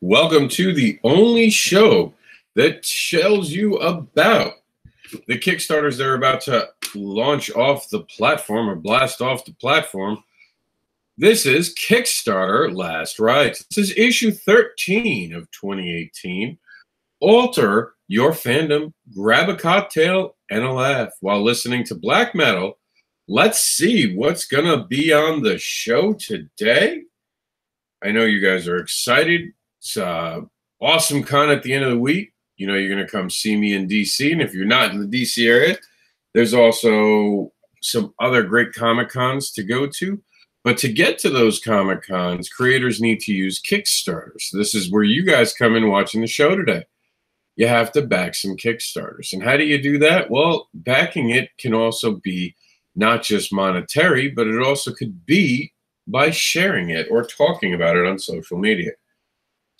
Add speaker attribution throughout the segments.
Speaker 1: Welcome to the only show that tells you about the Kickstarters that are about to launch off the platform or blast off the platform. This is Kickstarter Last Rides. This is issue 13 of 2018. Alter your fandom, grab a cocktail and a laugh while listening to black metal. Let's see what's going to be on the show today. I know you guys are excited. It's awesome con at the end of the week. You know, you're going to come see me in DC. And if you're not in the DC area, there's also some other great Comic Cons to go to. But to get to those Comic Cons, creators need to use Kickstarters. This is where you guys come in watching the show today. You have to back some Kickstarters. And how do you do that? Well, backing it can also be not just monetary, but it also could be by sharing it or talking about it on social media.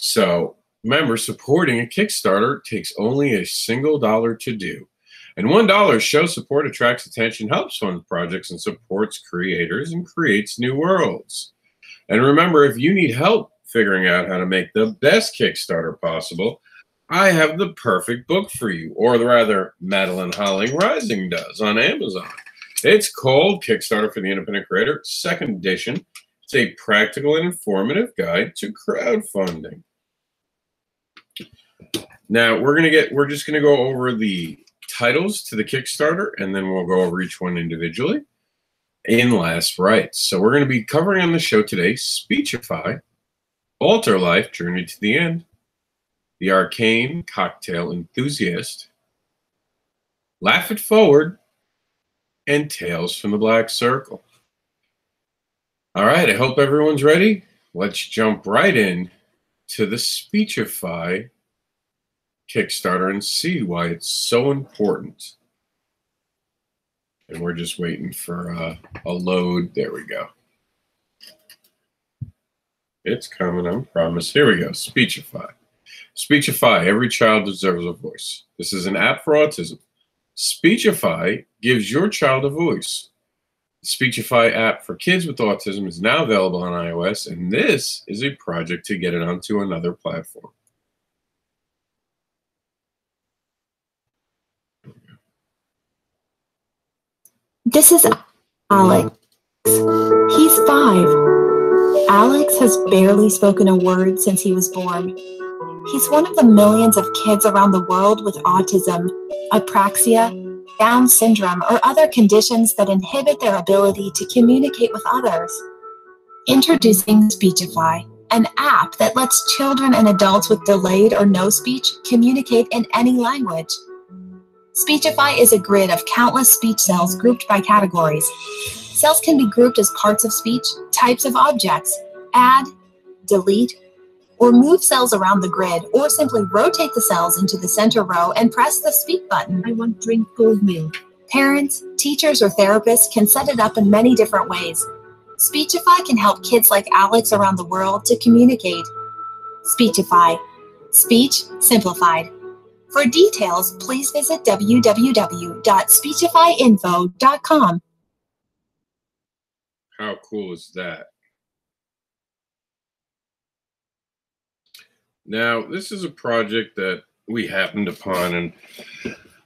Speaker 1: So remember, supporting a Kickstarter takes only a single dollar to do. And $1 show support attracts attention, helps fund projects, and supports creators and creates new worlds. And remember, if you need help figuring out how to make the best Kickstarter possible, I have the perfect book for you, or rather, Madeline Holling Rising does on Amazon. It's called Kickstarter for the Independent Creator, 2nd edition. It's a practical and informative guide to crowdfunding. Now we're just gonna go over the titles to the Kickstarter, and then we'll go over each one individually in Last Rites. So we're gonna be covering on the show today: Speechify, Alter Life, Journey to the End, The Arcane Cocktail Enthusiast, Laugh It Forward, and Tales from the Black Circle. All right, I hope everyone's ready. Let's jump right in to the Speechify Kickstarter and see why it's so important. And we're just waiting for a load. There we go. It's coming, I promise. Here we go, Speechify. Speechify, every child deserves a voice. This is an app for autism. Speechify gives your child a voice. The Speechify app for kids with autism is now available on iOS, and this is a project to get it onto another platform.
Speaker 2: This is Alex. He's 5. Alex has barely spoken a word since he was born. He's one of the millions of kids around the world with autism, apraxia, Down syndrome, or other conditions that inhibit their ability to communicate with others. Introducing Speechify, an app that lets children and adults with delayed or no speech communicate in any language. Speechify is a grid of countless speech cells grouped by categories. Cells can be grouped as parts of speech, types of objects, add, delete, or move cells around the grid, or simply rotate the cells into the center row and press the speak button.
Speaker 3: I want drink cold milk.
Speaker 2: Parents, teachers, or therapists can set it up in many different ways. Speechify can help kids like Alex around the world to communicate. Speechify. Speech simplified. For details, please visit www.speechifyinfo.com.
Speaker 1: How cool is that? Now, this is a project that we happened upon, and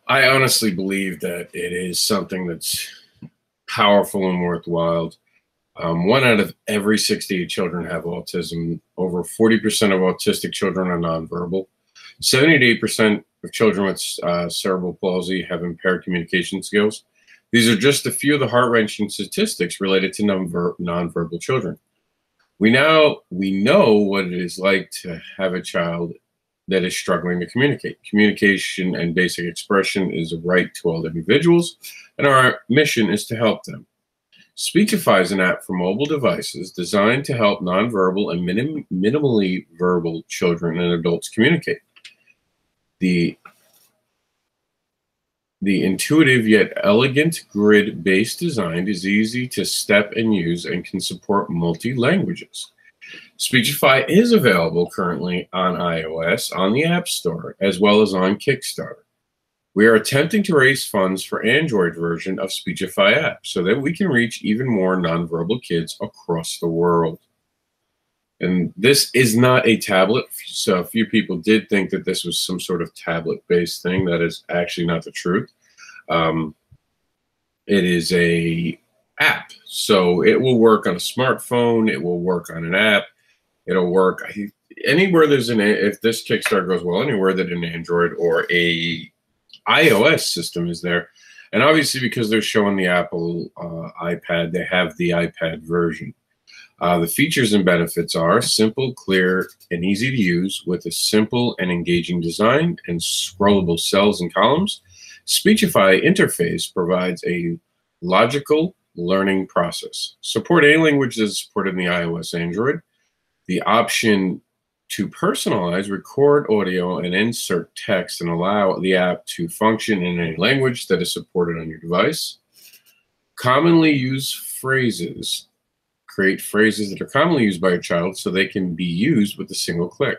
Speaker 1: I honestly believe that it is something that's powerful and worthwhile. 1 out of every 68 children have autism. Over 40% of autistic children are nonverbal. 78% of children with cerebral palsy have impaired communication skills. These are just a few of the heart-wrenching statistics related to nonverbal children. We know what it is like to have a child that is struggling to communicate. Communication and basic expression is a right to all individuals, and our mission is to help them. Speechify is an app for mobile devices designed to help nonverbal and minimally verbal children and adults communicate. The intuitive yet elegant grid-based design is easy to step and use and can support multi-languages. Speechify is available currently on iOS, on the App Store, as well as on Kickstarter. We are attempting to raise funds for Android version of Speechify app so that we can reach even more nonverbal kids across the world. And this is not a tablet. So a few people did think that this was some sort of tablet-based thing. That is actually not the truth. It is a app. So it will work on a smartphone. It will work on an app. It'll work anywhere there's if this Kickstarter goes well, anywhere that an Android or a iOS system is there. And obviously, because they're showing the Apple iPad, they have the iPad version. The features and benefits are simple, clear, and easy to use with a simple and engaging design and scrollable cells and columns. Speechify interface provides a logical learning process. Support any language that is supported in the iOS, Android. The option to personalize, record audio, and insert text and allow the app to function in any language that is supported on your device. Commonly used phrases. Create phrases that are commonly used by a child so they can be used with a single click.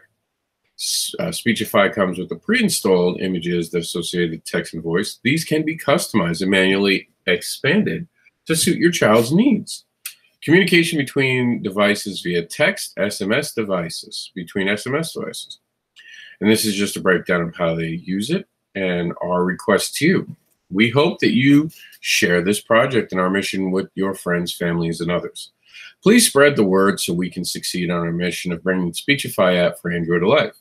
Speaker 1: Speechify comes with the pre-installed images that associated text and voice. These can be customized and manually expanded to suit your child's needs. Communication between devices via text, SMS devices, between SMS devices. And this is just a breakdown of how they use it and our request to you. We hope that you share this project and our mission with your friends, families, and others. Please spread the word so we can succeed on our mission of bringing the Speechify app for Android to life.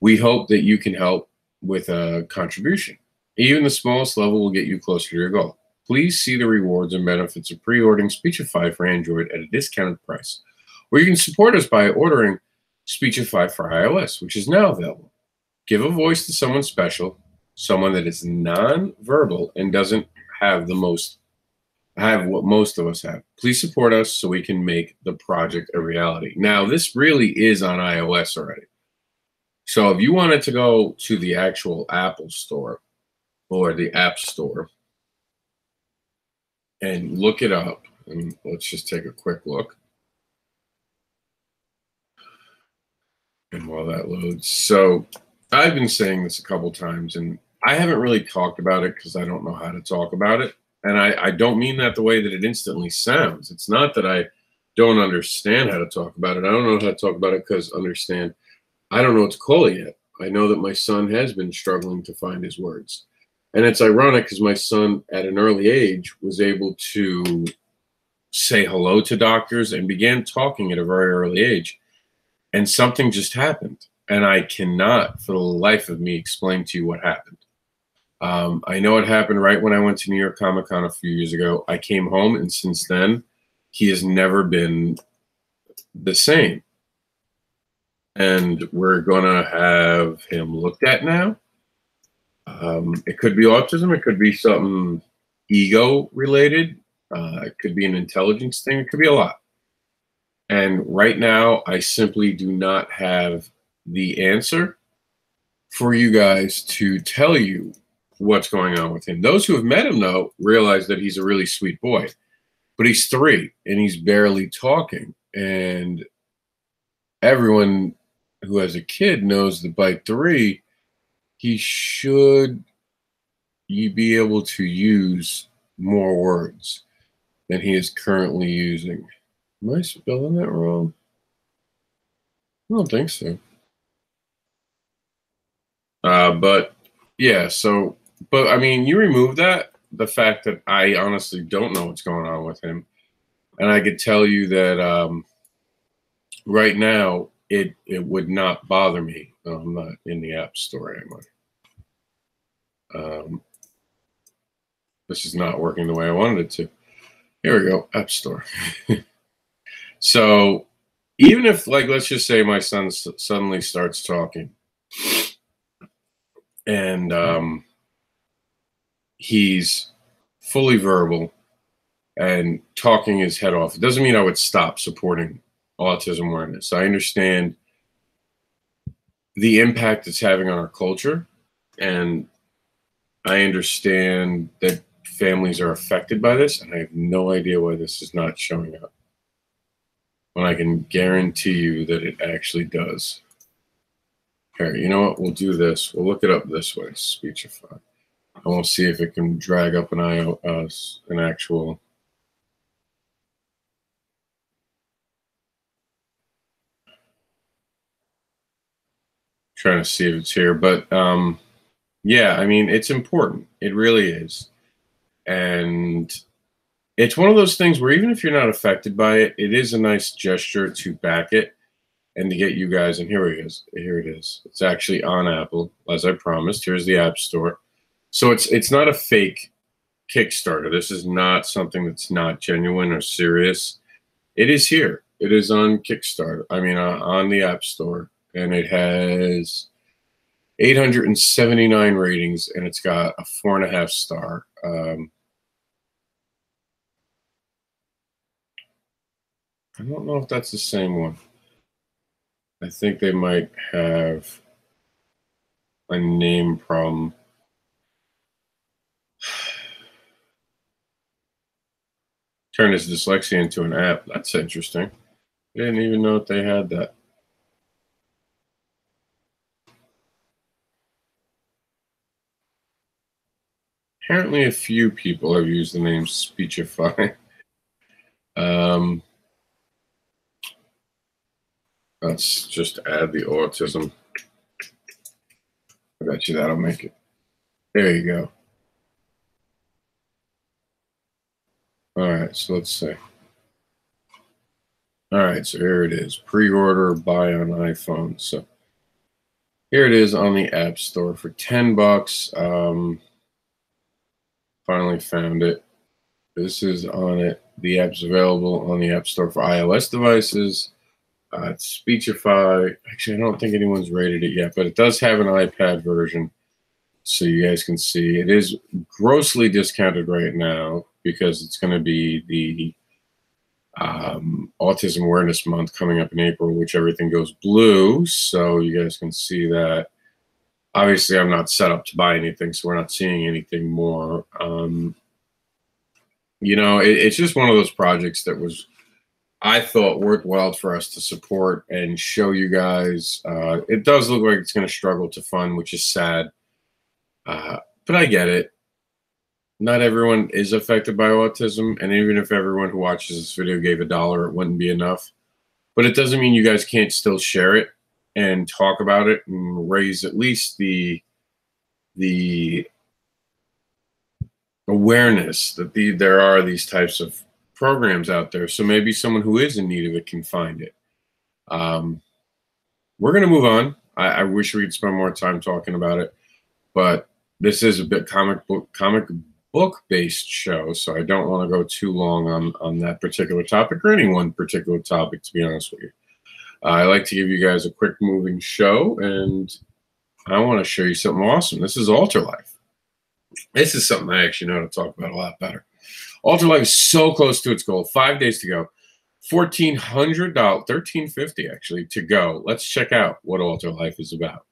Speaker 1: We hope that you can help with a contribution. Even the smallest level will get you closer to your goal. Please see the rewards and benefits of pre-ordering Speechify for Android at a discounted price. Or you can support us by ordering Speechify for iOS, which is now available. Give a voice to someone special, someone that is non-verbal and doesn't have what most of us have. Please support us so we can make the project a reality. Now, this really is on iOS already. So if you wanted to go to the actual Apple Store or the App Store and look it up, and let's just take a quick look. And while that loads, so I've been saying this a couple times, and I haven't really talked about it because I don't know how to talk about it. And I don't mean that the way that it instantly sounds. It's not that I don't understand how to talk about it. I don't know how to talk about it because I don't know what to call it yet. I know that my son has been struggling to find his words. And it's ironic because my son at an early age was able to say hello to doctors and began talking at a very early age. And something just happened. And I cannot for the life of me explain to you what happened. I know it happened right when I went to New York Comic Con a few years ago. I came home, and since then, he has never been the same. And we're going to have him looked at now. It could be autism. It could be something ego-related. It could be an intelligence thing. It could be a lot. And right now, I simply do not have the answer for you guys to tell you what's going on with him. Those who have met him, though, realize that he's a really sweet boy. But he's 3, and he's barely talking. And everyone who has a kid knows that by 3, he should be able to use more words than he is currently using. Am I spelling that wrong? I don't think so. But yeah, so, but I mean, you remove that, the fact that I honestly don't know what's going on with him. And I could tell you that right now, it would not bother me. I'm not in the App Store, am I? This is not working the way I wanted it to. Here we go, App Store. So even if, like, let's just say my son suddenly starts talking and he's fully verbal and talking his head off, it doesn't mean I would stop supporting autism awareness. I understand the impact it's having on our culture, and I understand that families are affected by this, and I have no idea why this is not showing up, when I can guarantee you that it actually does. Here, you know what? We'll do this. We'll look it up this way, Speechify. And we'll see if it can drag up an actual. Trying to see if it's here, but yeah, I mean, it's important. It really is. And it's one of those things where even if you're not affected by it, it is a nice gesture to back it and to get you guys. And here it is. Here it is. It's actually on Apple, as I promised. Here's the App Store. So it's not a fake Kickstarter. This is not something that's not genuine or serious. It is here. It is on Kickstarter. I mean, on the App Store. And it has 879 ratings, and it's got a 4.5 star. I don't know if that's the same one. I think they might have a name problem. Turn his dyslexia into an app. That's interesting. I didn't even know that they had that. Apparently, a few people have used the name Speechify. Let's just add the autism. I bet you that'll make it. There you go. All right, so let's see. All right, so here it is. Pre-order, buy on iPhone. So here it is on the App Store for $10. Finally found it. This is on it. The app's available on the App Store for iOS devices. It's Speechify. Actually, I don't think anyone's rated it yet, but it does have an iPad version, so you guys can see. It is grossly discounted right now because it's going to be the Autism Awareness Month coming up in April, which everything goes blue, so you guys can see that. Obviously, I'm not set up to buy anything, so we're not seeing anything more. You know, it's just one of those projects that was, I thought, worthwhile for us to support and show you guys. It does look like it's going to struggle to fund, which is sad. But I get it. Not everyone is affected by autism, and even if everyone who watches this video gave $1, it wouldn't be enough. But it doesn't mean you guys can't still share it and talk about it and raise at least the awareness that there are these types of programs out there. So maybe someone who is in need of it can find it. We're going to move on. I wish we could spend more time talking about it, but this is a bit comic book based show, so I don't want to go too long on that particular topic or any one particular topic, to be honest with you. I like to give you guys a quick moving show, and I want to show you something awesome. This is Alter Life. This is something I actually know how to talk about a lot better. Alter Life is so close to its goal. 5 days to go. $1,400, $1,350 actually to go. Let's check out what Alter Life is about.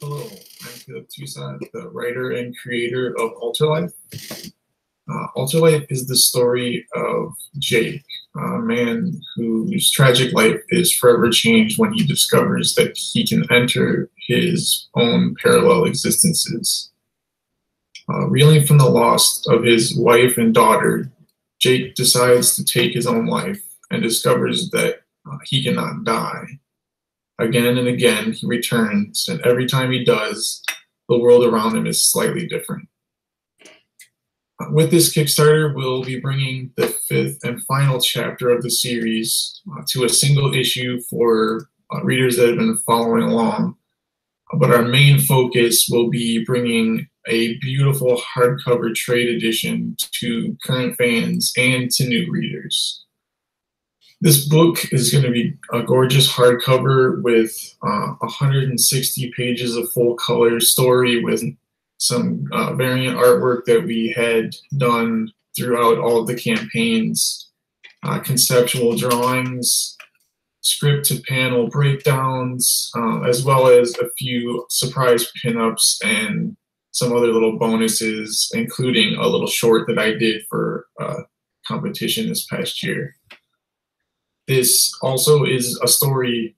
Speaker 3: Hello, I'm Caleb Toussaint, the writer and creator of Alter Life. Alter Life is the story of Jake, a man whose tragic life is forever changed when he discovers that he can enter his own parallel existences. Reeling from the loss of his wife and daughter, Jake decides to take his own life and discovers that he cannot die. Again and again, he returns, and every time he does, the world around him is slightly different. With this Kickstarter, we'll be bringing the 5th and final chapter of the series to a single issue for readers that have been following along. But our main focus will be bringing a beautiful hardcover trade edition to current fans and to new readers. This book is going to be a gorgeous hardcover with 160 pages of full color story with some variant artwork that we had done throughout all of the campaigns, conceptual drawings, script to panel breakdowns, as well as a few surprise pinups and some other little bonuses, including a little short that I did for a competition this past year. This also is a story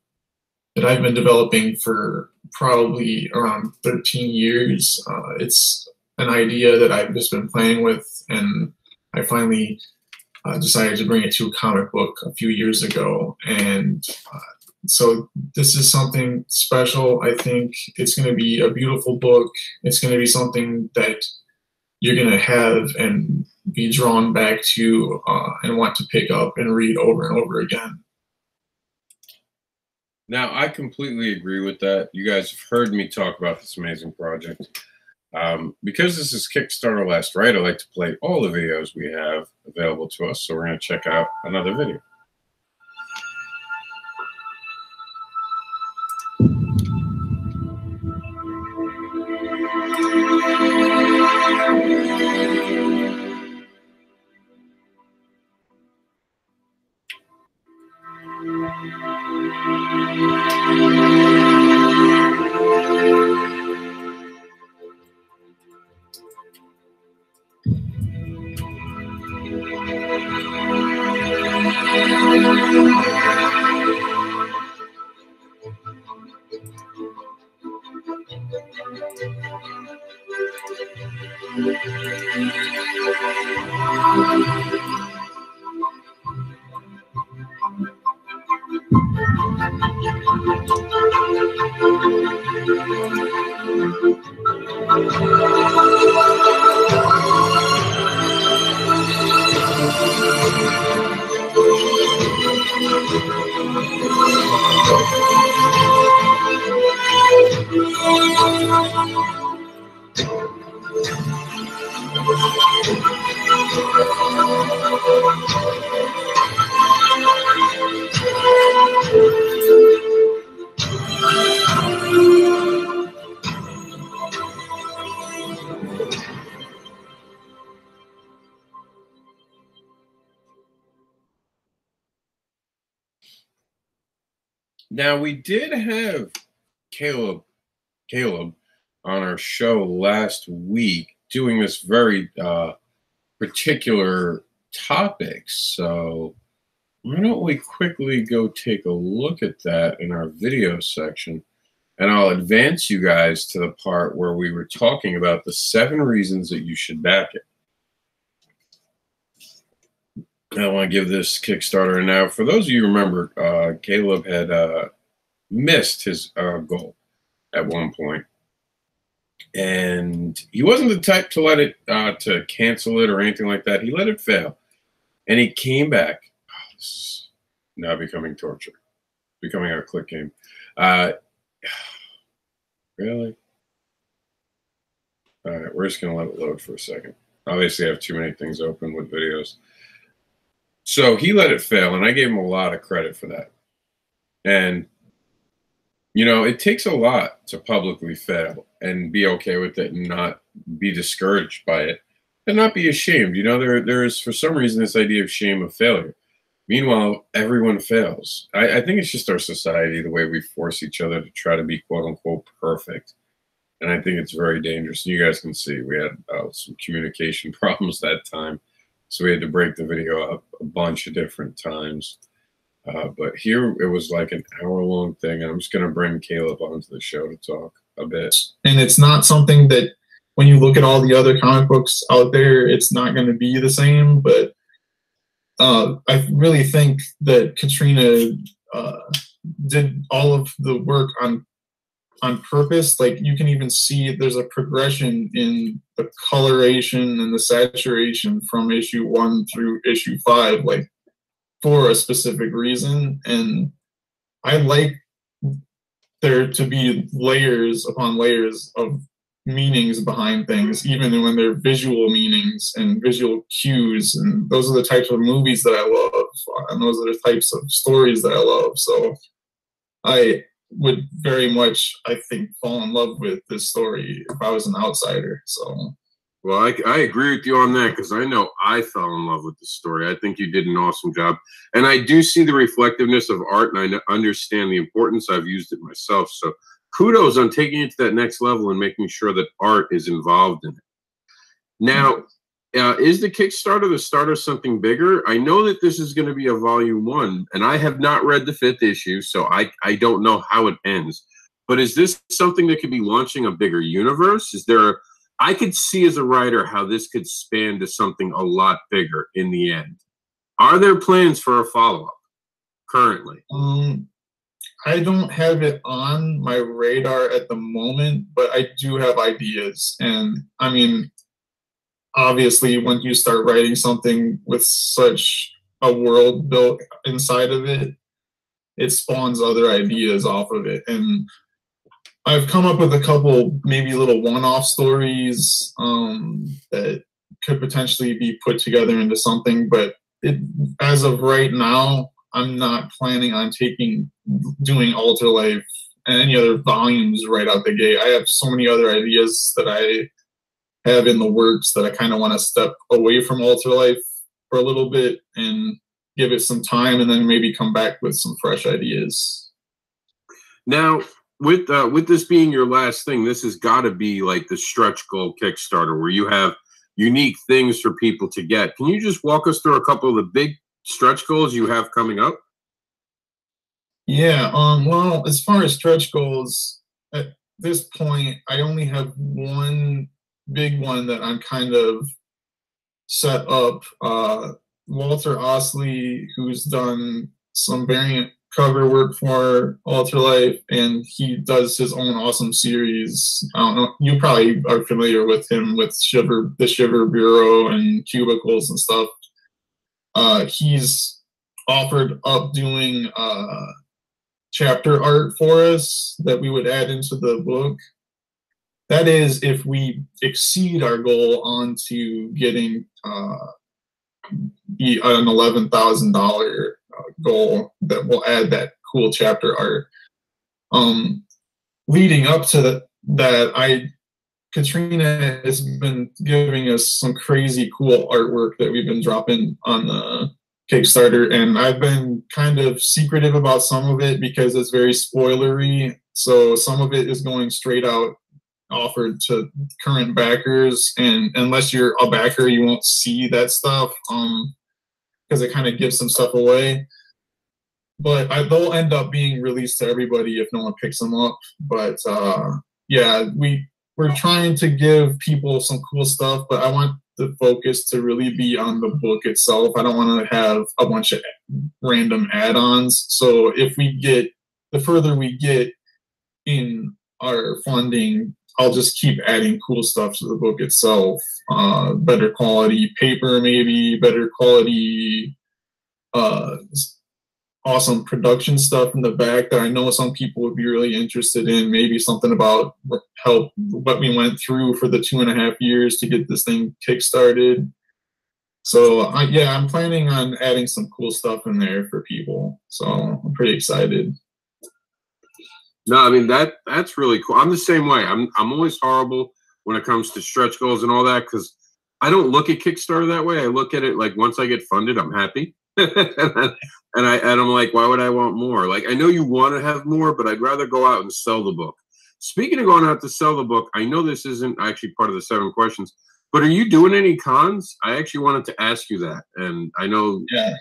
Speaker 3: that I've been developing for probably around 13 years. It's an idea that I've just been playing with, and I finally decided to bring it to a comic book a few years ago. And so this is something special. I think it's going to be a beautiful book. It's going to be something that you're going to have and be drawn back to and want to pick up and read over and over again.
Speaker 1: Now, I completely agree with that. You guys have heard me talk about this amazing project. Because this is Kickstarter Last Right, I like to play all the videos we have available to us. So we're going to check out another video. Now, we did have Caleb on our show last week doing this very particular topic. So why don't we quickly go take a look at that in our video section, and I'll advance you guys to the part where we were talking about the 7 reasons that you should back it. I want to give this Kickstarter. And now, for those of you who remember, Caleb had missed his goal at one point, and he wasn't the type to let it to cancel it or anything like that. He let it fail, and he came back. Oh, this is now becoming torture, becoming our click game. Really? All right, we're just gonna let it load for a second. Obviously, I have too many things open with videos. So he let it fail, and I gave him a lot of credit for that. And, you know, it takes a lot to publicly fail and be okay with it and not be discouraged by it and not be ashamed. You know, there is, for some reason, this idea of shame of failure. Meanwhile, everyone fails. I think it's just our society, the way we force each other to try to be, quote unquote, perfect. And I think it's very dangerous. And you guys can see we had some communication problems that time. So we had to break the video up a bunch of different times. But here it was like an hour-long thing. And I'm just going to bring Caleb onto the show to talk a bit.
Speaker 3: And it's not something that, when you look at all the other comic books out there, it's not going to be the same. But I really think that Katrina did all of the work on purpose. Like, you can even see there's a progression in the coloration and the saturation from issue 1 through issue 5, like, for a specific reason. And I like there to be layers upon layers of meanings behind things, even when they're visual meanings and visual cues. And those are the types of movies that I love, and those are the types of stories that I love. So I would very much, I think, fall in love with this story if I was an outsider. So,
Speaker 1: well, I agree with you on that, because I know I fell in love with the story. I think you did an awesome job. And I do see the reflectiveness of art, and I understand the importance. I've used it myself. So kudos on taking it to that next level and making sure that art is involved in it. Now, Is the Kickstarter the start of something bigger? I know that this is going to be a volume 1, and I have not read the 5th issue, so I don't know how it ends. But is this something that could be launching a bigger universe? Is there? I could see as a writer how this could span to something a lot bigger in the end. Are there plans for a follow-up currently?
Speaker 3: I don't have it on my radar at the moment, but I do have ideas. And I mean, obviously, when you start writing something with such a world built inside of it, it spawns other ideas off of it. And I've come up with a couple maybe little one-off stories that could potentially be put together into something. But as of right now, I'm not planning on doing Alter Life and any other volumes right out the gate. I have so many other ideas that I have in the works that I kind of want to step away from Alter Life for a little bit and give it some time, and then maybe come back with some fresh ideas.
Speaker 1: Now, with this being your last thing, this has got to be like the stretch goal Kickstarter where you have unique things for people to get. Can you just walk us through a couple of the big stretch goals you have coming up?
Speaker 3: Yeah, well, as far as stretch goals, at this point, I only have one big one that I'm kind of set up. Walter Osley, who's done some variant cover work for Alter Life, and he does his own awesome series. I don't know, you probably are familiar with him with the Shiver Bureau and Cubicles and stuff. He's offered up doing chapter art for us that we would add into the book. That is if we exceed our goal onto getting an $11,000 goal, that will add that cool chapter art. Leading up to that, Katrina has been giving us some crazy cool artwork that we've been dropping on the Kickstarter, and I've been kind of secretive about some of it because it's very spoilery. So some of it is going straight out offered to current backers, and unless you're a backer, you won't see that stuff because it kind of gives some stuff away. But they'll end up being released to everybody if no one picks them up. But yeah, we're trying to give people some cool stuff, but I want the focus to really be on the book itself. I don't want to have a bunch of random add-ons. So if the further we get in our funding, I'll just keep adding cool stuff to the book itself. Better quality paper, maybe better quality, awesome production stuff in the back that I know some people would be really interested in. Maybe something about what we went through for the 2.5 years to get this thing kickstarted. So yeah, I'm planning on adding some cool stuff in there for people. So I'm pretty excited.
Speaker 1: No, I mean that's really cool. I'm the same way. I'm always horrible when it comes to stretch goals and all that because I don't look at Kickstarter that way. I look at it like once I get funded, I'm happy. and I'm like, why would I want more? Like, I know you want to have more, but I'd rather go out and sell the book. Speaking of going out to sell the book, I know this isn't actually part of the 7 questions, but are you doing any cons? I actually wanted to ask you that, and I know.
Speaker 3: Yeah.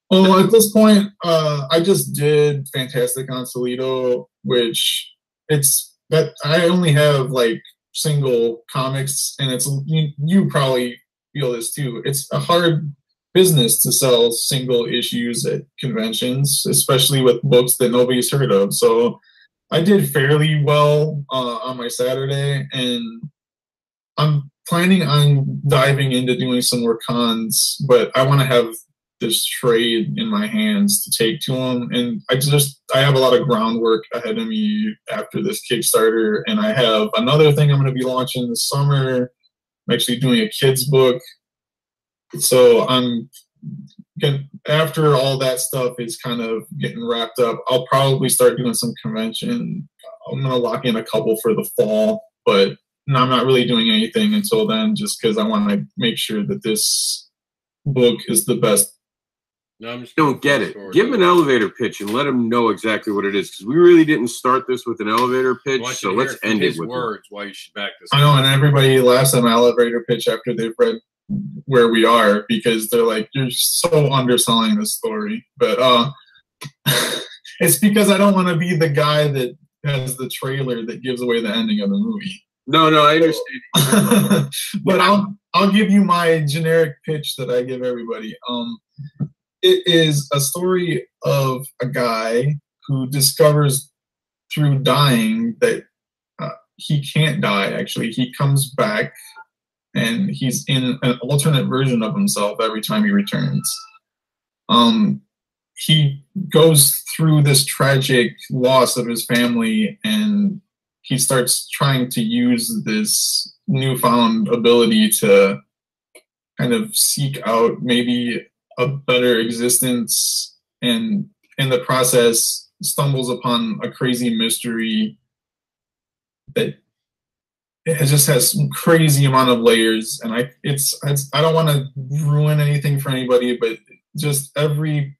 Speaker 3: Well, at this point, I just did Fantastic on Toledo, which I only have like single comics, and it's you probably feel this too. It's a hard business to sell single issues at conventions, especially with books that nobody's heard of. So I did fairly well on my Saturday, and I'm planning on diving into doing some more cons, but I want to have this trade in my hands to take to them. And I have a lot of groundwork ahead of me after this Kickstarter, and I have another thing I'm going to be launching this summer. I'm actually doing a kids book. So after all that stuff is kind of getting wrapped up, I'll probably start doing some convention. I'm going to lock in a couple for the fall, but I'm not really doing anything until then just because I want to make sure that this book is the best.
Speaker 1: No, I'm just don't get it. Give him an elevator pitch and let him know exactly what it is, because we really didn't start this with an elevator pitch, so let's end it with
Speaker 4: words. Why you should back this.
Speaker 3: I know, and everybody laughs at my elevator pitch after they've read where we are, because they're like, you're so underselling the story. But it's because I don't want to be the guy that has the trailer that gives away the ending of the movie.
Speaker 1: No, I understand.
Speaker 3: But I'll give you my generic pitch that I give everybody. It is a story of a guy who discovers through dying that he can't die. Actually, he comes back, and he's in an alternate version of himself every time he returns. He goes through this tragic loss of his family, and he starts trying to use this newfound ability to kind of seek out maybe a better existence, and in the process stumbles upon a crazy mystery that it just has some crazy amount of layers. And I don't want to ruin anything for anybody, but just every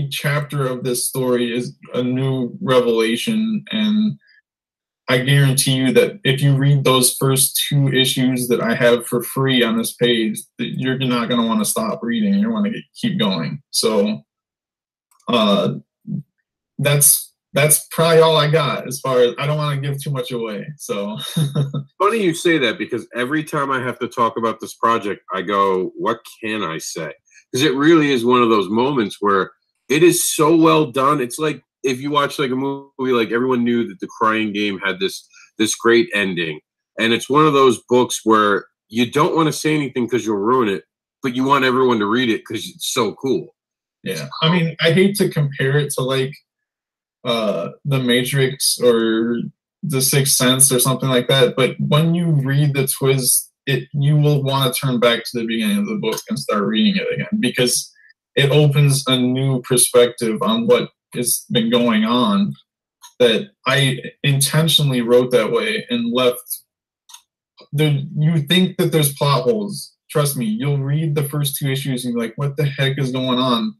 Speaker 3: chapter of this story is a new revelation, and I guarantee you that if you read those first 2 issues that I have for free on this page, that you're not going to want to stop reading. You're going to keep going. So that's probably all I got, as far as, I don't want to give too much away. So
Speaker 1: funny you say that, because every time I have to talk about this project, I go, what can I say? Because it really is one of those moments where it is so well done. It's like if you watch like a movie, like everyone knew that The Crying Game had this great ending, and it's one of those books where you don't want to say anything because you'll ruin it, but you want everyone to read it because it's so cool.
Speaker 3: Yeah, I mean, I hate to compare it to like The Matrix or The Sixth Sense or something like that, but when you read the twist, you will want to turn back to the beginning of the book and start reading it again, because it opens a new perspective on what has been going on, that I intentionally wrote that way and left there. You think that there's plot holes. Trust me, you'll read the first 2 issues and you're like, what the heck is going on?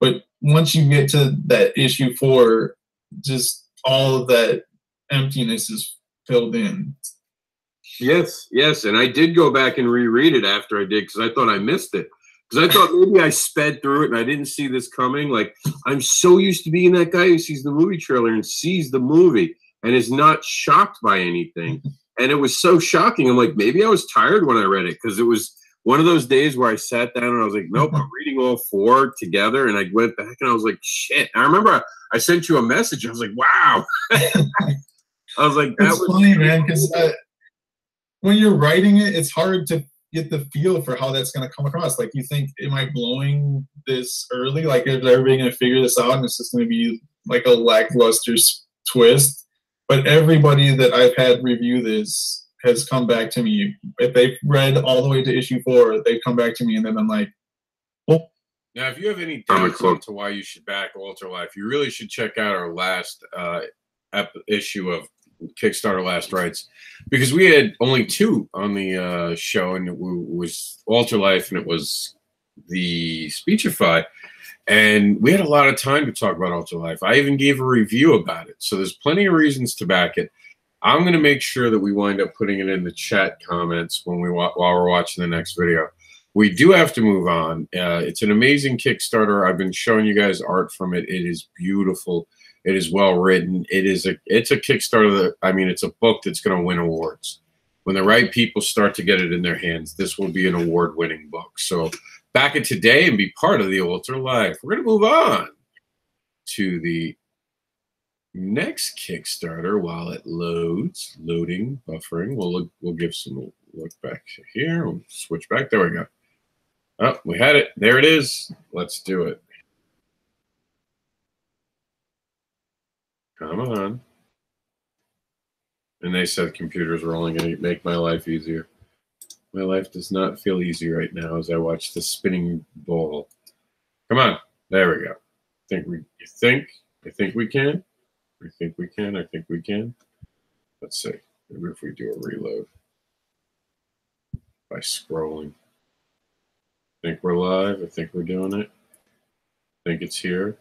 Speaker 3: But once you get to that issue 4, just all of that emptiness is filled in.
Speaker 1: Yes, and I did go back and reread it after I did, because I thought I missed it. Because I thought maybe I sped through it and I didn't see this coming. Like, I'm so used to being that guy who sees the movie trailer and sees the movie and is not shocked by anything. And it was so shocking. I'm like, maybe I was tired when I read it, because it was one of those days where I sat down and I was like, nope, I'm reading all 4 together. And I went back and I was like, shit. I remember I sent you a message. I was like, wow. I was like, that was
Speaker 3: funny, man, because when you're writing it, it's hard to get the feel for how that's going to come across. Like, you think, am I blowing this early? Like, is everybody going to figure this out and it's just going to be like a lackluster twist? But everybody that I've had review this has come back to me. If they've read all the way to issue 4, they've come back to me and they've been like, well.
Speaker 1: Now, if you have any doubts as to why you should back Alter Life, you really should check out our last issue of Kickstarter Last Rites, because we had only 2 on the show, and it was Alter Life and it was the Speechify, and we had a lot of time to talk about Alter Life. I even gave a review about it, so there's plenty of reasons to back it. I'm going to make sure that we wind up putting it in the chat comments while we're watching the next video. We do have to move on. It's an amazing Kickstarter. I've been showing you guys art from it. It is beautiful. It is well written. It's a Kickstarter that, I mean, it's a book that's going to win awards. When the right people start to get it in their hands, this will be an award-winning book. So back it today and be part of the Alter Life. We're going to move on to the next Kickstarter while it loads, loading, buffering. We'll give some look back here. We'll switch back. There we go. Oh, we had it. There it is. Let's do it. Come on. And they said computers were only going to make my life easier. My life does not feel easy right now as I watch the spinning ball. Come on. There we go. I think we can. I think we can. I think we can. Let's see. Maybe if we do a reload by scrolling. I think we're live. I think we're doing it. I think it's here.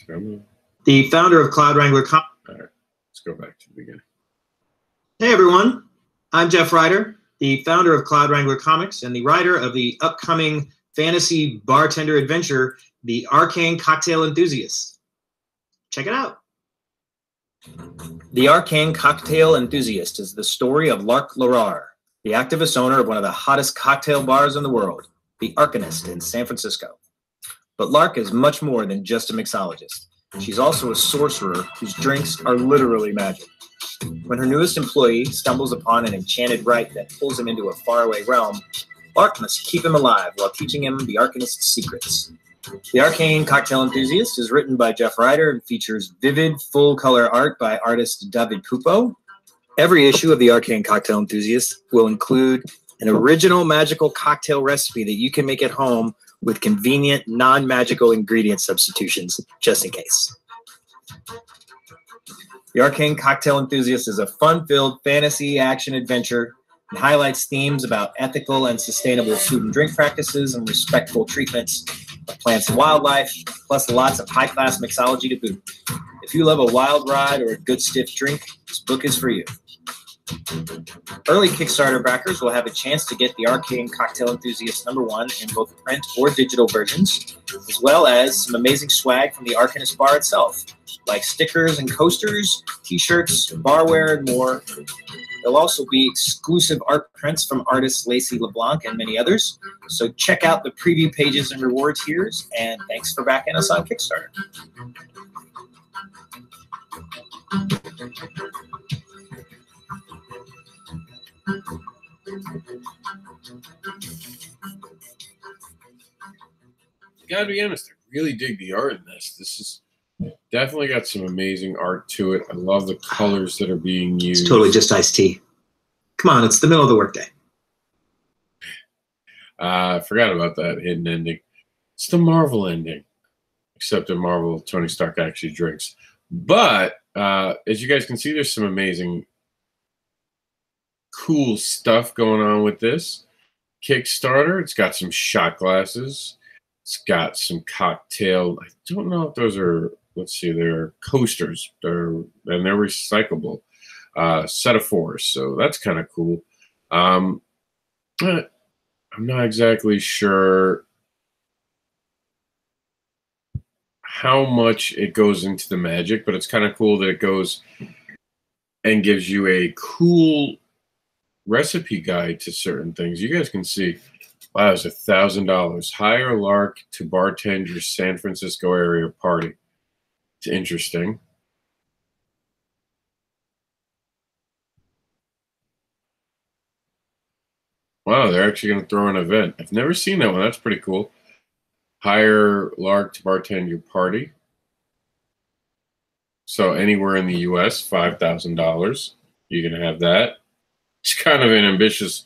Speaker 1: Come on.
Speaker 4: The founder of Cloud Wrangler.
Speaker 1: All right. Let's go back to the beginning.
Speaker 4: Hey, everyone. I'm Jeff Ryder. the founder of Cloud Wrangler Comics and the writer of the upcoming fantasy bartender adventure, The Arcane Cocktail Enthusiast. Check it out. The Arcane Cocktail Enthusiast is the story of Lark Larar, the activist owner of one of the hottest cocktail bars in the world, the Arcanist in San Francisco. But Lark is much more than just a mixologist. She's also a sorcerer whose drinks are literally magic. When her newest employee stumbles upon an enchanted rite that pulls him into a faraway realm, Lark must keep him alive while teaching him the Arcanist's secrets. The Arcane Cocktail Enthusiast is written by Jeff Ryder and features vivid, full-color art by artist David Pupo. Every issue of the Arcane Cocktail Enthusiast will include an original magical cocktail recipe that you can make at home with convenient, non-magical ingredient substitutions, just in case. The Arcane Cocktail Enthusiast is a fun-filled fantasy action adventure and highlights themes about ethical and sustainable food and drink practices and respectful treatments of plants and wildlife, plus lots of high-class mixology to boot. If you love a wild ride or a good stiff drink, this book is for you. Early Kickstarter backers will have a chance to get the Arcane Cocktail Enthusiast #1 in both print or digital versions, as well as some amazing swag from the Arcanist bar itself, like stickers and coasters, t-shirts, barware, and more. There'll also be exclusive art prints from artists Lacey LeBlanc and many others. So check out the preview pages and reward tiers, and thanks for backing us on Kickstarter.
Speaker 1: Gotta be honest, I really dig the art in this. This is definitely got some amazing art to it. I love the colors that are being used.
Speaker 4: It's totally just iced tea. Come on, it's the middle of the workday.
Speaker 1: I forgot about that hidden ending. It's the Marvel ending, except in Marvel, Tony Stark actually drinks. But as you guys can see, there's some amazing, cool stuff going on with this Kickstarter. It's got some shot glasses. It's got some cocktail. I don't know if those are, let's see, they're coasters. And they're recyclable. Set of 4, so that's kind of cool. I'm not exactly sure how much it goes into the magic, but it's kind of cool that it goes and gives you a cool recipe guide to certain things. You guys can see, wow, it's $1,000. Hire Lark to bartend your San Francisco area party. It's interesting. Wow, they're actually going to throw an event. I've never seen that one. That's pretty cool. Hire Lark to bartend your party. So anywhere in the U.S., $5,000. You're going to have that. It's kind of an ambitious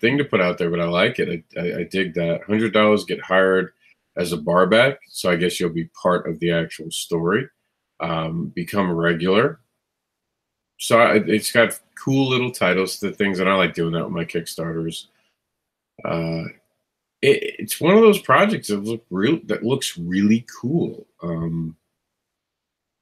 Speaker 1: thing to put out there, but I like it. I dig that. $100 get hired as a barback. So I guess you'll be part of the actual story. Become a regular. So it's got cool little titles to the things, and I like doing that with my Kickstarters. It's one of those projects that looks really cool.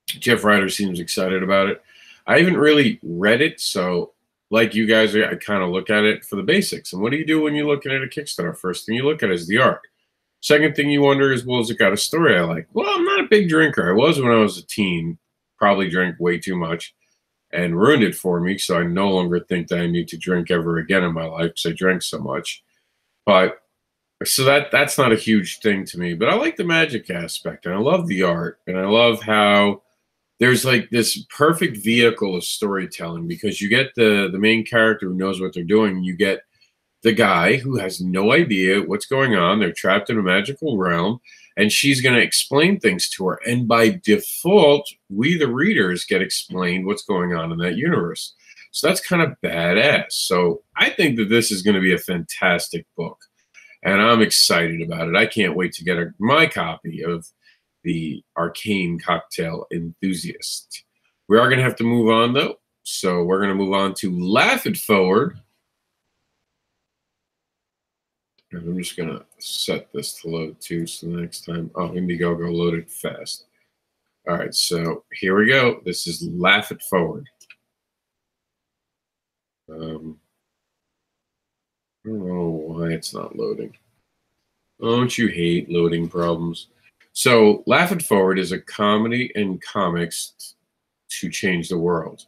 Speaker 1: Jeff Ryder seems excited about it. I haven't really read it, so like you guys, I kind of look at it for the basics. And what do you do when you're looking at a Kickstarter? First thing you look at is the art. Second thing you wonder is, well, has it got a story I like? Well, I'm not a big drinker. I was when I was a teen. Probably drank way too much and ruined it for me, so I no longer think that I need to drink ever again in my life because I drank so much. But so that's not a huge thing to me. But I like the magic aspect, and I love the art, and I love how there's like this perfect vehicle of storytelling, because you get the main character who knows what they're doing. You get the guy who has no idea what's going on. They're trapped in a magical realm, and she's going to explain things to her. And by default, we, the readers, get explained what's going on in that universe. So that's kind of badass. So I think that this is going to be a fantastic book, and I'm excited about it. I can't wait to get my copy of the Arcane Cocktail Enthusiast. We are going to have to move on, though. So we're going to move on to Laugh It Forward. And I'm just going to set this to load too, so the next time, oh, Indiegogo loaded fast. All right, so here we go. This is Laugh It Forward. I don't know why it's not loading. Don't you hate loading problems? So, Laugh It Forward is a comedy and comics to change the world.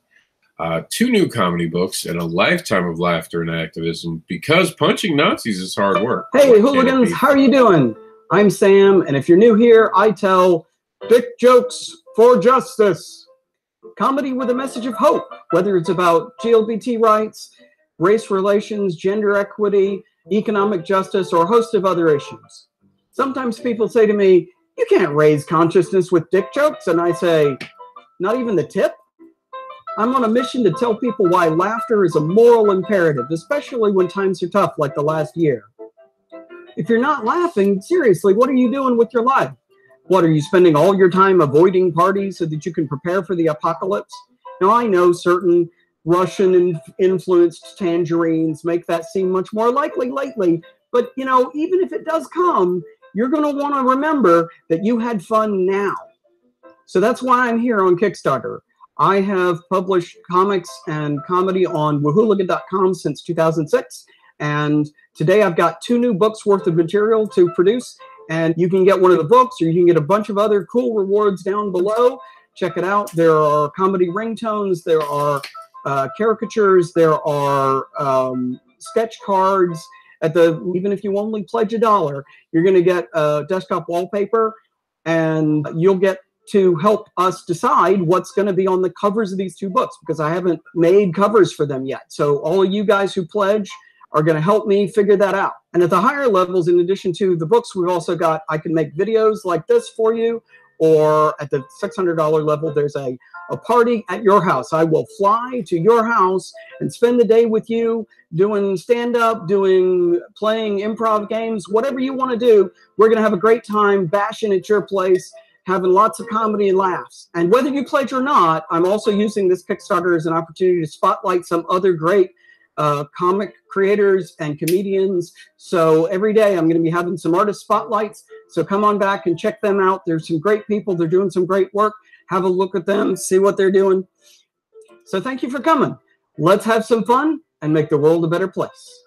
Speaker 1: 2 new comedy books and a lifetime of laughter and activism, because punching Nazis is hard work.
Speaker 5: Hey, hooligans, how are you doing? I'm Sam, and if you're new here, I tell dick jokes for justice. Comedy with a message of hope, whether it's about LGBT rights, race relations, gender equity, economic justice, or a host of other issues. Sometimes people say to me, you can't raise consciousness with dick jokes, and I say, not even the tip? I'm on a mission to tell people why laughter is a moral imperative, especially when times are tough like the last year. If you're not laughing, seriously, what are you doing with your life? What, are you spending all your time avoiding parties so that you can prepare for the apocalypse? Now, I know certain Russian-influenced tangerines make that seem much more likely lately, but, you know, even if it does come, you're going to want to remember that you had fun now. So that's why I'm here on Kickstarter. I have published comics and comedy on whooligan.com since 2006, and today I've got 2 new books worth of material to produce, and you can get one of the books or you can get a bunch of other cool rewards down below. Check it out. There are comedy ringtones, there are caricatures, there are sketch cards. Even if you only pledge $1, you're going to get desktop wallpaper, and you'll get to help us decide what's going to be on the covers of these 2 books, because I haven't made covers for them yet. So all of you guys who pledge are going to help me figure that out. And at the higher levels, in addition to the books, we've also got, I can make videos like this for you, or at the $600 level, there's a party at your house. I will fly to your house and spend the day with you doing stand-up, playing improv games, whatever you want to do. We're going to have a great time bashing at your place, having lots of comedy and laughs. And whether you pledge or not, I'm also using this Kickstarter as an opportunity to spotlight some other great comic creators and comedians. So every day I'm going to be having some artist spotlights. So come on back and check them out. There's some great people. They're doing some great work. Have a look at them, see what they're doing. So thank you for coming. Let's have some fun and make the world a better place.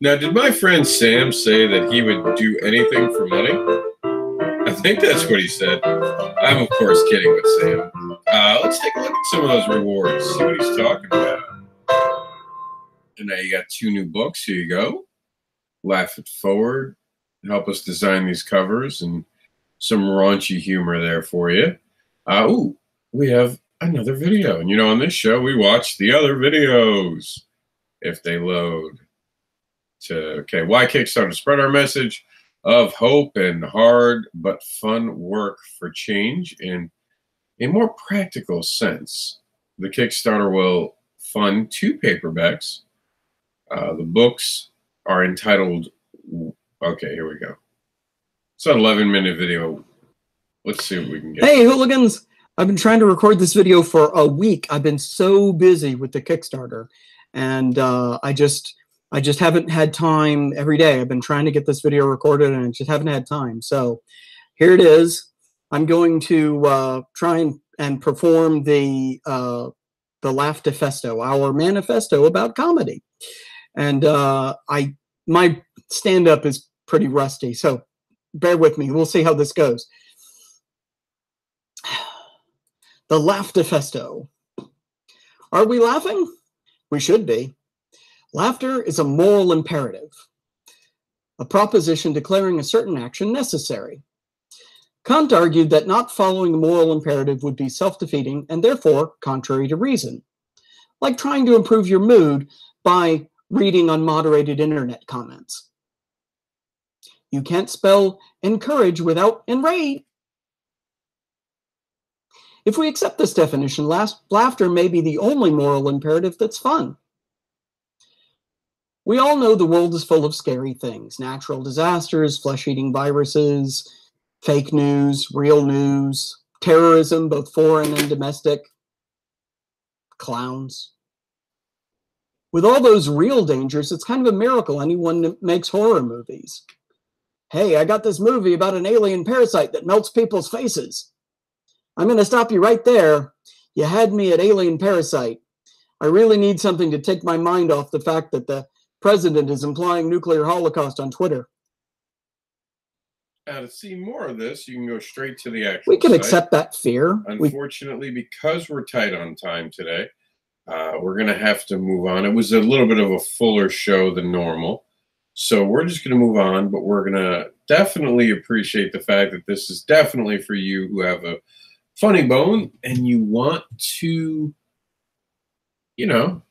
Speaker 1: Now, did my friend Sam say that he would do anything for money? I think that's what he said. I'm, of course, kidding with Sam. Let's take a look at some of those rewards, see what he's talking about. And now you got 2 new books. Here you go. Laugh It Forward. Help us design these covers, and some raunchy humor there for you. Ooh, we have another video. And, you know, on this show, we watch the other videos if they load. Okay, why Kickstarter? Spread our message of hope and hard but fun work for change in a more practical sense. The Kickstarter will fund 2 paperbacks. The books are entitled, okay, here we go. It's an 11-minute video. Let's see what we can get.
Speaker 5: Hey, hooligans! I've been trying to record this video for a week. I've been so busy with the Kickstarter, and I just haven't had time every day. I've been trying to get this video recorded, and I just haven't had time. So here it is. I'm going to try and perform the Laugh-Defesto, our manifesto about comedy. And my stand-up is pretty rusty, so bear with me. We'll see how this goes. The Laugh-Defesto. Are we laughing? We should be. Laughter is a moral imperative, a proposition declaring a certain action necessary. Kant argued that not following the moral imperative would be self-defeating and therefore contrary to reason, like trying to improve your mood by reading unmoderated internet comments. You can't spell encourage without enrage. If we accept this definition, laughter may be the only moral imperative that's fun. We all know the world is full of scary things: natural disasters, flesh-eating viruses, fake news, real news, terrorism, both foreign and domestic, clowns. With all those real dangers, it's kind of a miracle anyone makes horror movies. Hey, I got this movie about an alien parasite that melts people's faces. I'm going to stop you right there. You had me at alien parasite. I really need something to take my mind off the fact that the president is implying nuclear holocaust on Twitter.
Speaker 1: Now, to see more of this, you can go straight to the actual
Speaker 5: We can
Speaker 1: site.
Speaker 5: accept that fear.
Speaker 1: Unfortunately, because we're tight on time today, we're going to have to move on. It was a little bit of a fuller show than normal. So we're just going to move on, but we're going to definitely appreciate the fact that this is definitely for you who have a funny bone and you want to, you know,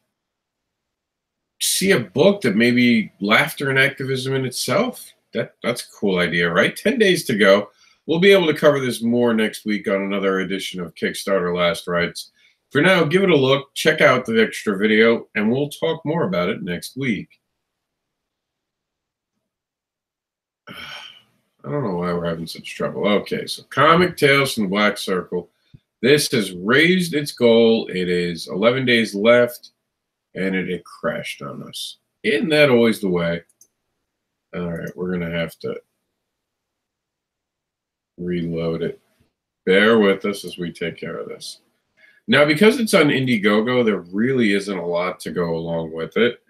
Speaker 1: see a book that maybe laughter and activism in itself. That's a cool idea, right? 10 days to go. We'll be able to cover this more next week on another edition of Kickstarter Last Rites. For now, give it a look, check out the extra video, and we'll talk more about it next week. I don't know why we're having such trouble. Okay, so Comic Tales from the Black Circle. This has raised its goal. It is 11 days left, and it crashed on us. Isn't that always the way? All right, we're going to have to reload it. Bear with us as we take care of this. Now, because it's on Indiegogo, there really isn't a lot to go along with it.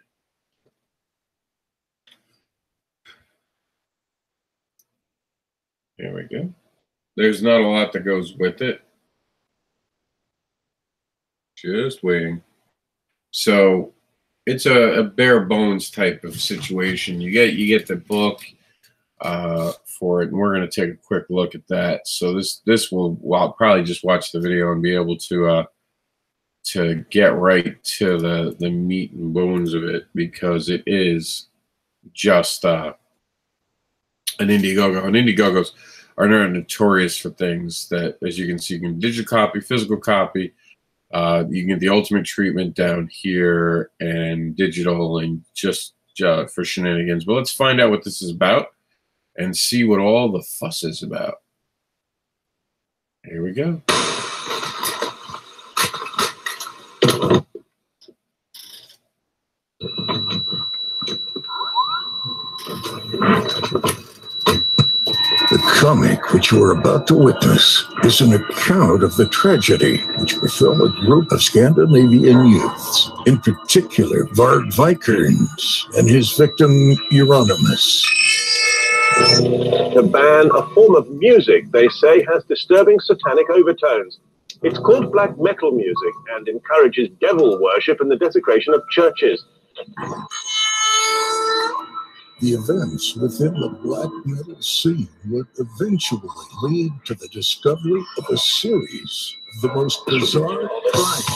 Speaker 1: There we go. There's not a lot that goes with it. Just waiting. So it's a bare bones type of situation. You get the book for it, and we're going to take a quick look at that. So this will, well, I'll probably just watch the video and be able to get right to the meat and bones of it, because it is just an Indiegogo. And Indiegogos are notorious for things that, as you can see, you can digital copy, physical copy. You can get the ultimate treatment down here and digital, and just for shenanigans. But let's find out what this is about and see what all the fuss is about. Here we go.
Speaker 6: The comic which you are about to witness is an account of the tragedy which befell a group of Scandinavian youths, in particular Varg Vikernes and his victim Euronymous.
Speaker 7: To ban a form of music they say has disturbing satanic overtones. It's called black metal music and encourages devil worship and the desecration of churches.
Speaker 6: The events within the black metal scene would eventually lead to the discovery of a series of the most bizarre crimes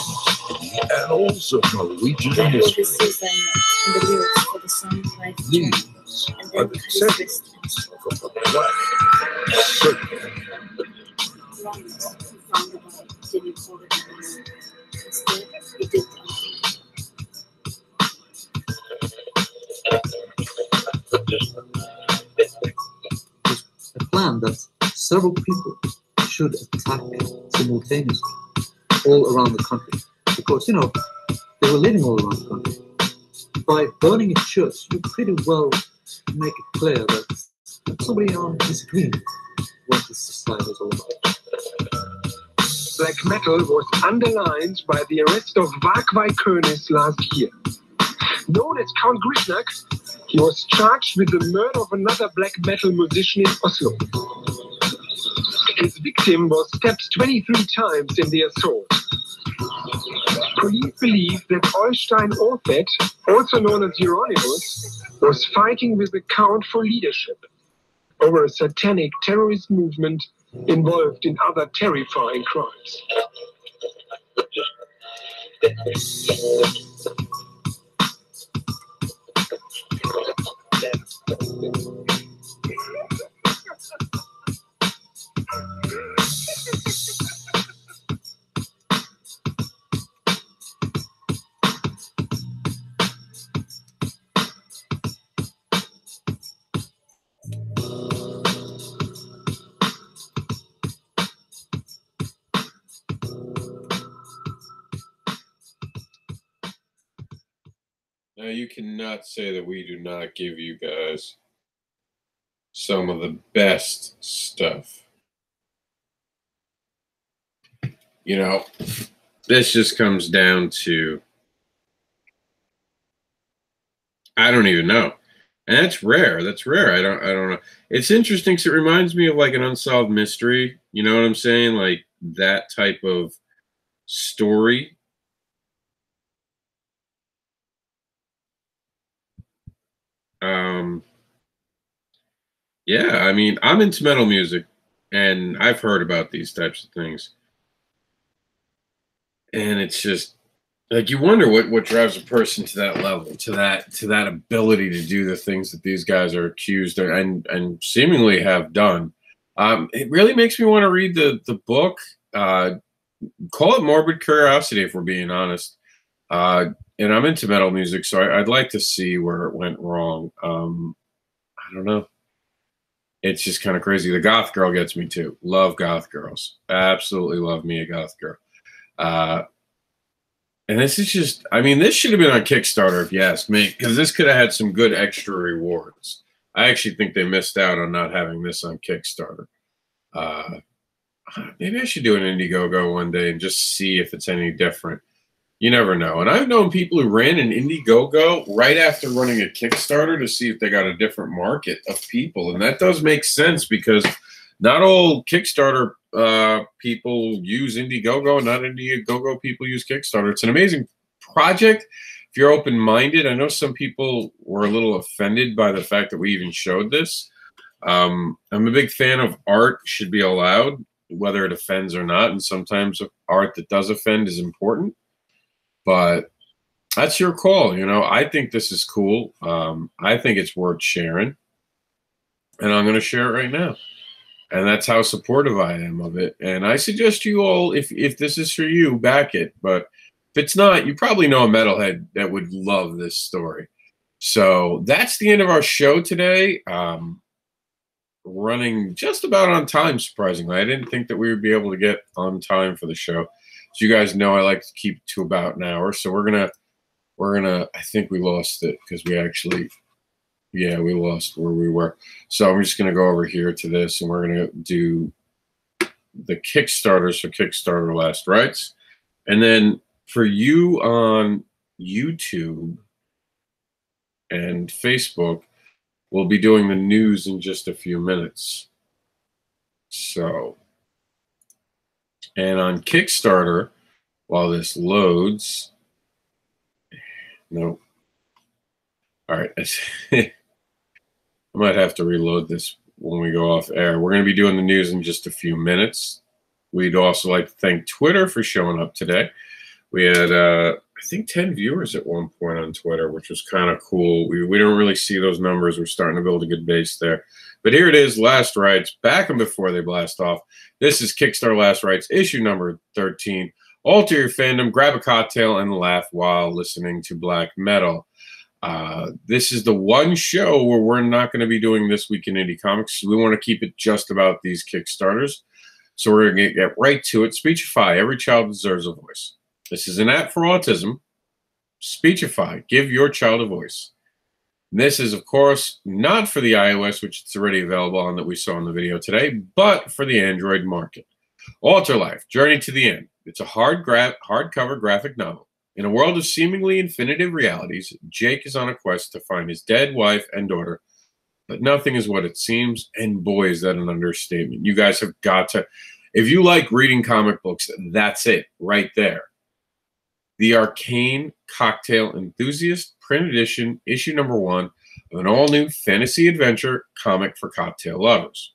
Speaker 6: in the annals of Norwegian history. These are the descendants of the Black Circle.
Speaker 8: A plan that several people should attack simultaneously all around the country, because, you know, they were living all around the country. By burning a church, you pretty well make it clear that somebody disagreeing with what this society is all about.
Speaker 9: Black metal was underlined by the arrest of Varg Vikernes last year. Known as Count Grishnak, he was charged with the murder of another black metal musician in Oslo. His victim was stabbed 23 times in the assault. Police believe that Oystein Orthed, also known as Euronymous, was fighting with the Count for leadership over a satanic terrorist movement involved in other terrifying crimes.
Speaker 1: Now, you cannot say that we do not give you guys some of the best stuff. You know, this just comes down to I don't even know. And that's rare. That's rare. I don't know. It's interesting because it reminds me of like an unsolved mystery. You know what I'm saying? Like that type of story. Yeah, I mean, I'm into metal music and I've heard about these types of things. And it's just like you wonder what drives a person to that level, to that ability to do the things that these guys are accused and seemingly have done. It really makes me want to read the book. Call it morbid curiosity, if we're being honest. And I'm into metal music, so I'd like to see where it went wrong. I don't know. It's just kind of crazy. The goth girl gets me too. Love goth girls. Absolutely love me a goth girl. And this is just, I mean, this should have been on Kickstarter if you ask me, because this could have had some good extra rewards. I actually think they missed out on not having this on Kickstarter. Maybe I should do an Indiegogo one day and just see if it's any different. You never know. And I've known people who ran an Indiegogo right after running a Kickstarter to see if they got a different market of people. And that does make sense because not all Kickstarter people use Indiegogo, not Indiegogo people use Kickstarter. It's an amazing project if you're open-minded. I know some people were a little offended by the fact that we even showed this. I'm a big fan of art should be allowed, whether it offends or not. And sometimes art that does offend is important. But that's your call. You know, I think this is cool. I think it's worth sharing. And I'm going to share it right now. And that's how supportive I am of it. And I suggest you all, if this is for you, back it. But if it's not, you probably know a metalhead that would love this story. So that's the end of our show today. Running just about on time, surprisingly. I didn't think that we would be able to get on time for the show. As you guys know, I like to keep it to about an hour. So we're gonna I think we lost it because we actually, yeah, we lost where we were. So I'm just gonna go over here to this and we're gonna do the Kickstarters for Kickstarter Last Rites. And then for you on YouTube and Facebook, we'll be doing the news in just a few minutes. So, and on Kickstarter, while this loads, no. All right, I might have to reload this when we go off air. We're going to be doing the news in just a few minutes. We'd also like to thank Twitter for showing up today. We had, I think, 10 viewers at one point on Twitter, which was kind of cool. We don't really see those numbers. We're starting to build a good base there. But here it is, Last Rites, back and before they blast off. This is Kickstarter Last Rites, issue number 13. Alter your fandom, grab a cocktail, and laugh while listening to black metal. This is the one show where we're not going to be doing This Week in Indie Comics. We want to keep it just about these Kickstarters. So we're going to get right to it. Speechify. Every child deserves a voice. This is an app for autism. Speechify. Give your child a voice. And this is, of course, not for the iOS, which it's already available on that we saw in the video today, but for the Android market. Alter Life. Journey to the End. It's a hardcover graphic novel. In a world of seemingly infinitive realities, Jake is on a quest to find his dead wife and daughter, but nothing is what it seems, and boy, is that an understatement. You guys have got to, if you like reading comic books, that's it right there. The Arcane Cocktail Enthusiast, print edition, issue number 1 of an all-new fantasy adventure comic for cocktail lovers.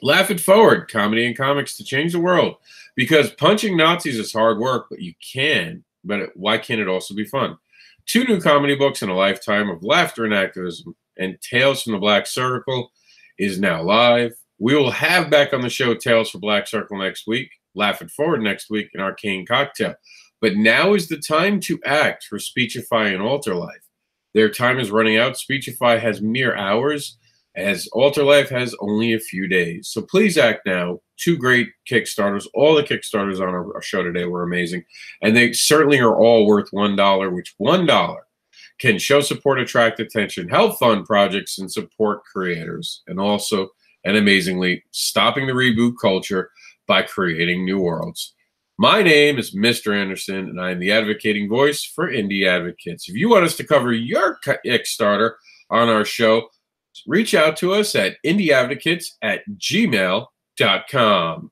Speaker 1: Laugh it forward, comedy and comics to change the world. Because punching Nazis is hard work, but you can. But why can't it also be fun? 2 new comedy books in a lifetime of laughter and activism, and Tales from the Black Circle is now live. We will have back on the show Tales for Black Circle next week, Laugh It Forward next week, and Arcane Cocktail. But now is the time to act for Speechify and Alter Life. Their time is running out. Speechify has mere hours, as Alter Life has only a few days. So please act now. 2 great Kickstarters. All the Kickstarters on our show today were amazing. And they certainly are all worth $1, which $1 can show support, attract attention, help fund projects, and support creators. And also, and amazingly, stopping the reboot culture by creating new worlds. My name is Mr. Anderson, and I am the advocating voice for indie advocates. If you want us to cover your Kickstarter on our show, reach out to us at indieadvocates@gmail.com.